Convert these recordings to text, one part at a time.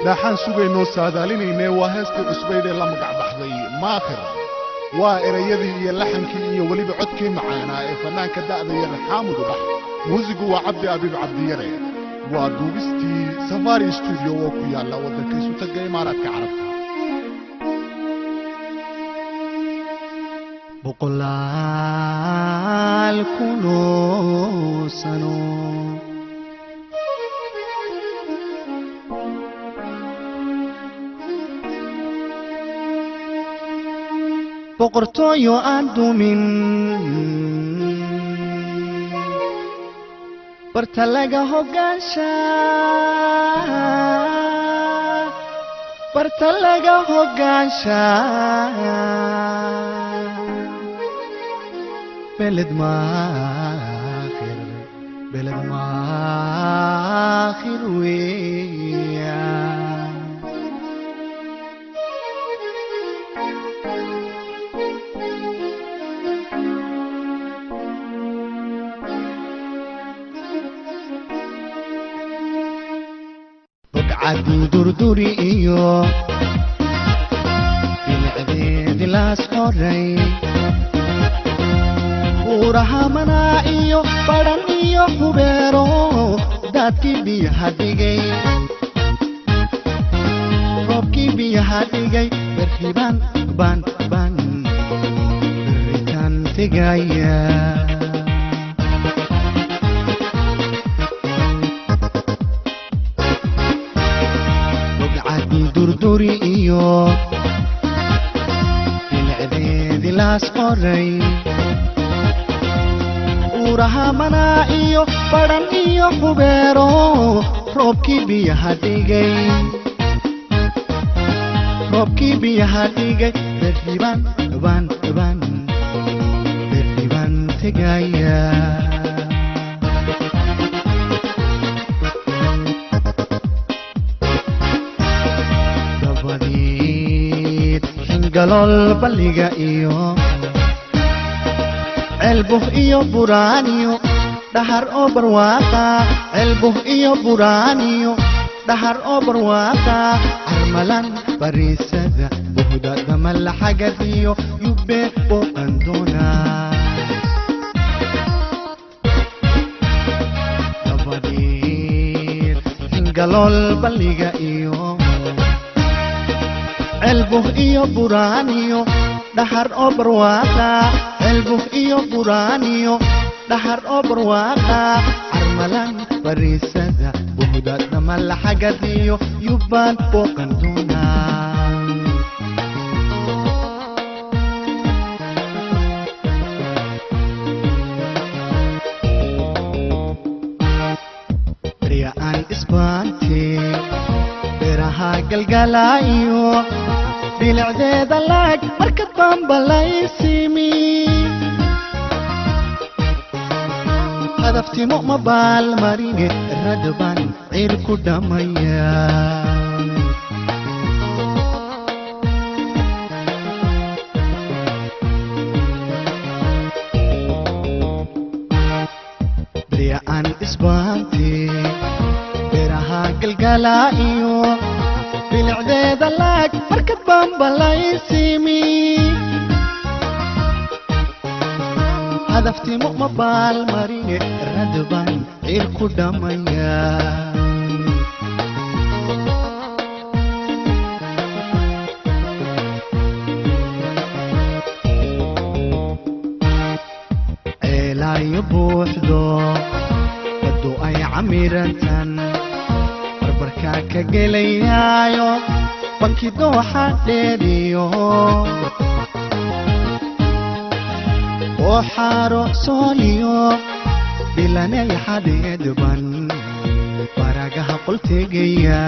dhaxan sugayno saadaalinayna waa heesta cusbeyd ee la magac baxday maakhir waa erayadii iyo laxankii iyo waliba codkii macaanaa ee fanaanka da'da yar xaamud ubax muusigu waa cabdi abiib cabdiyare waa duubistii safari studio oo ku yaalla waddanka isu taga imaaraadka carabta boqolaal kunoo sano boqortooyo aan dumin barta laga hoggaansha beled maakhir weeya bogcadii durduri iyo bilicdeedi laas qoray buuraha manaa iyo badhan iyo hubeero daadkii biyaha dhigay roobkii biyaha dhigay berribaan berritaan tegaya bogcadii durduri iyo bilicdeedi laas qoray buuraha manaa iyo badhan iyo hubeero roobkii biyaha dhigay berribaan tegaya dabadeed xingalool balliga iyo ceelbuh iyo buraaniyo dhahar oo barwaaqa ceelbuh iyo buraaniyo dhahar oo barwaaqa carmalan bariisada buhda damala xagadiyo yubbe boqanduna dabadeed xingalool balliga iyo ceelbuh iyo buraaniyo dhahar oo barwaaqa ceelbuh iyo buraaniyo dhahar oo barwaaqa carmalan bariisada buhda damala xagadiyo yubbaan boqanduna barya aan isbaante beeraha galgalaayo bilicdeeda laag markad baanbalaysimi hadaftimo ma baalmarine radban ciir ku dhamaya barya aan isbaante beeraha galgalaayo bilicdeeda laag markad baanbalaysimi hadaftimo ma baalmarine radban ciir ku dhamaya ceelaayo buuxdo baddu ay camirantan barbarkaa ka gelayaayo banki dooxa dheeriyo oo xaaro sooliyo bilanay xadeedban baragaha qoltegaya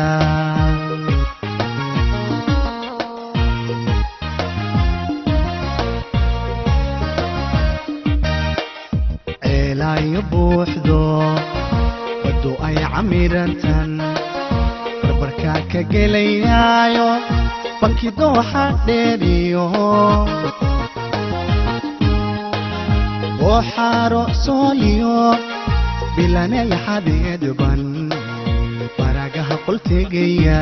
ceelaayo buuxdo baddu ay camirantan barbarkaa ka gelayaayo banki dooxa dheeriyo oo xaaro sooliyo bilanay xadeedban naagaha qolteegaya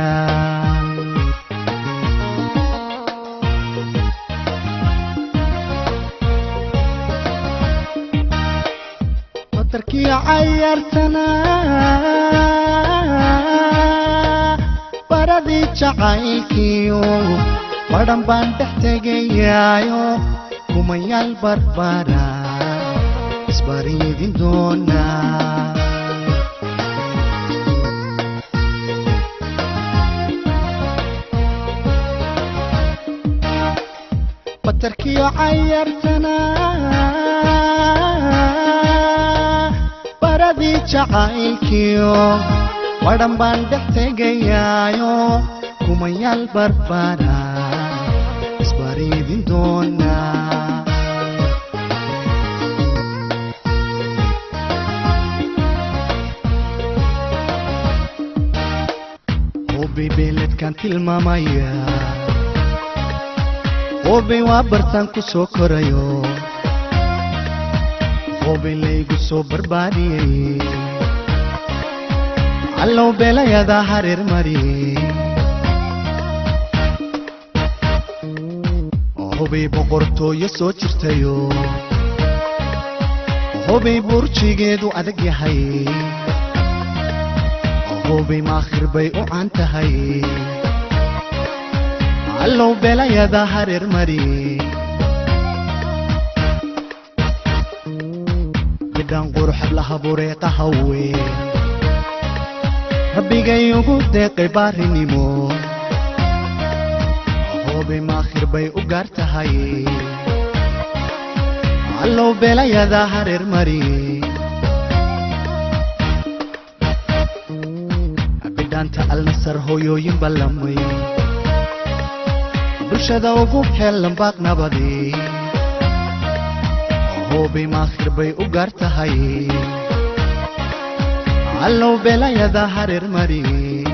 batarkii cayartana baradii jacaylkiyo badhan baan dhex tegayaayo kumayaal barbara isbariidin doonaa batarkiyo cayartana baradii jacaylkiyo badhan baan dhex tegayaayo kumayaal barbara isbariidin doonaa hubbi beeledkaan tilmaamaya hubbi waa bartaan ku soo korayo hubbi laygu soo barbaariyey allow beelayada hareer mariyey hubbi boqortooyo soo jirtayo hubbi burjigeedu adag yahay hubbi maakhir bay u caan tahay allow beelayada hareer mariyey bidhaan quruxad laha bureeqa haween rabbigay ugu deeqay baarinimo hubbi maakhir bay u gaar tahay allow beelayada hareer mariyey bidhaanta alnasar hooyooyin ballamay bulshada ugu heellan baaq nabadii hubbi maakhir bay u gaar tahay allow beelayada hareer mariyey